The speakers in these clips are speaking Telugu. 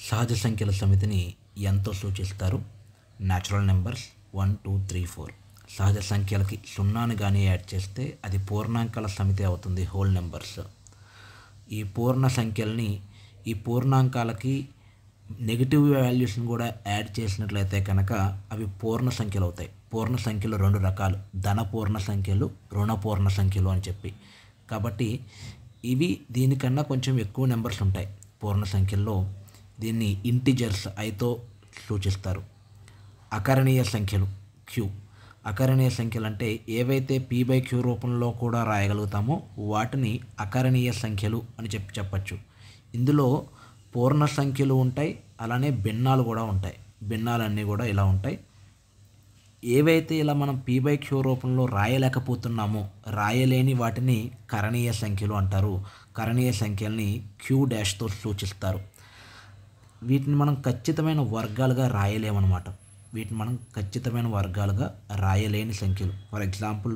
సహజ సంఖ్యల సమితిని ఎంతో సూచిస్తారు? Natural numbers 1 2 3 4. సహజ సంఖ్యలకి సున్నాని కానీ యాడ్ చేస్తే అది పూర్ణాంకాల సమితి అవుతుంది, హోల్ నెంబర్స్. ఈ పూర్ణ సంఖ్యల్ని ఈ పూర్ణాంకాలకి నెగిటివ్ వాల్యూస్ని కూడా యాడ్ చేసినట్లయితే కనుక అవి పూర్ణ సంఖ్యలు అవుతాయి. పూర్ణ సంఖ్యలు రెండు రకాలు, ధన పూర్ణ సంఖ్యలు, రుణ పూర్ణ సంఖ్యలు అని చెప్పి. కాబట్టి ఇవి దీనికన్నా కొంచెం ఎక్కువ నెంబర్స్ ఉంటాయి పూర్ణ సంఖ్యల్లో. దీన్ని ఇంటిజర్స్ ఐతో సూచిస్తారు. అకరణీయ సంఖ్యలు క్యూ. అకరణీయ సంఖ్యలు అంటే ఏవైతే p/q రూపంలో కూడా రాయగలుగుతామో వాటిని అకరణీయ సంఖ్యలు అని చెప్పచ్చు. ఇందులో పూర్ణ సంఖ్యలు ఉంటాయి, అలానే భిన్నాలు కూడా ఉంటాయి. భిన్నాలన్నీ కూడా ఇలా ఉంటాయి. ఏవైతే ఇలా మనం p/q రూపంలో రాయలేకపోతున్నామో, రాయలేని వాటిని కరణీయ సంఖ్యలు అంటారు. కరణీయ సంఖ్యల్ని q-తో సూచిస్తారు. వీటిని మనం ఖచ్చితమైన వర్గాలుగా రాయలేమన్నమాట. వీటిని మనం ఖచ్చితమైన వర్గాలుగా రాయలేని సంఖ్యలు. ఫర్ ఎగ్జాంపుల్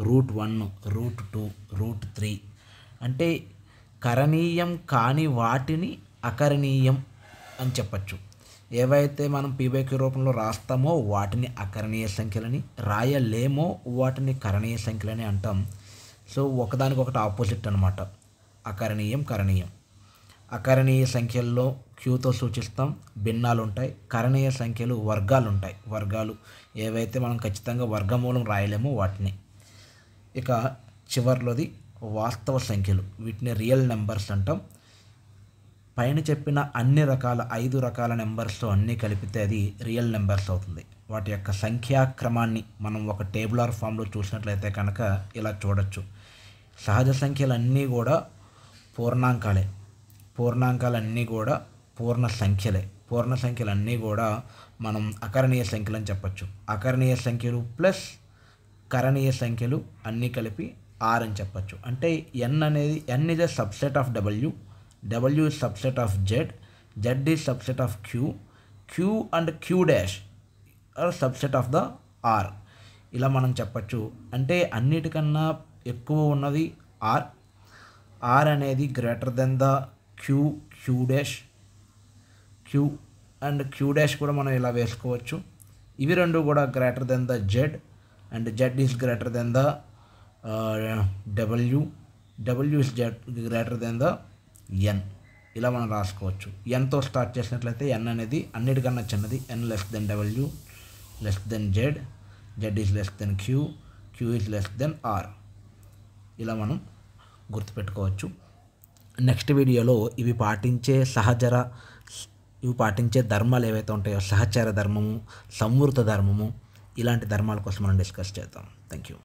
√1, √2, √3 అంటే కరణీయం కాని వాటిని అకరణీయం అని చెప్పచ్చు. ఏవైతే మనం p/q రూపంలో రాస్తామో వాటిని అకరణీయ సంఖ్యలని, రాయలేమో వాటిని కరణీయ సంఖ్యలని అంటాం. సో ఒకదానికొకటి ఆపోజిట్ అనమాట. అకరణీయం, కరణీయం. అకరణీయ సంఖ్యల్లో క్యూతో సూచిస్తాం, భిన్నాలు ఉంటాయి. కరణీయ సంఖ్యలు వర్గాలు ఉంటాయి. వర్గాలు ఏవైతే మనం ఖచ్చితంగా వర్గమూలం రాయలేమో వాటిని. ఇక చివర్లోది వాస్తవ సంఖ్యలు. వీటిని రియల్ నెంబర్స్ అంటాం. పైన చెప్పిన అన్ని రకాల 5 రకాల నెంబర్స్ అన్నీ కలిపితే అది రియల్ నెంబర్స్ అవుతుంది. వాటి యొక్క సంఖ్యాక్రమాన్ని మనం ఒక టేబులర్ ఫామ్లో చూసినట్లయితే కనుక ఇలా చూడొచ్చు. సహజ సంఖ్యలన్నీ కూడా పూర్ణాంకాలే. పూర్ణాంకాలన్నీ కూడా పూర్ణ సంఖ్యలే. పూర్ణ సంఖ్యలన్నీ కూడా మనం అకరణీయ సంఖ్యలు అని చెప్పచ్చు. అకరణీయ సంఖ్యలు ప్లస్ కరణీయ సంఖ్యలు అన్నీ కలిపి r అని చెప్పచ్చు. అంటే n అనేది n is a subset of w, w is subset of z, z is subset of q, q and q' are subset of the r. ఇలా మనం చెప్పచ్చు. అంటే అన్నిటికన్నా ఎక్కువ ఉన్నది r. r అనేది greater than the q, q' q and q' కూడా మనం ఇలా వేసుకోవచ్చు. ఇవి రెండు కూడా greater than the z and z is greater than the w, w is greater than the n. ఇలా మనం రాసుకోవచ్చు. nతో స్టార్ట్ చేసినట్లయితే n అనేది అన్నిటికన్నా చిన్నది, n less than w, less than z, z is less than q, q is less than r. ఇలా మనం గుర్తుపెట్టుకోవచ్చు. నెక్స్ట్ వీడియోలో ఇవి పాటించే ధర్మాలు ఏవైతే ఉంటాయో, సహచర ధర్మము, సంవృత ధర్మము, ఇలాంటి ధర్మాల కోసం మనం డిస్కస్ చేద్దాం. Thank you.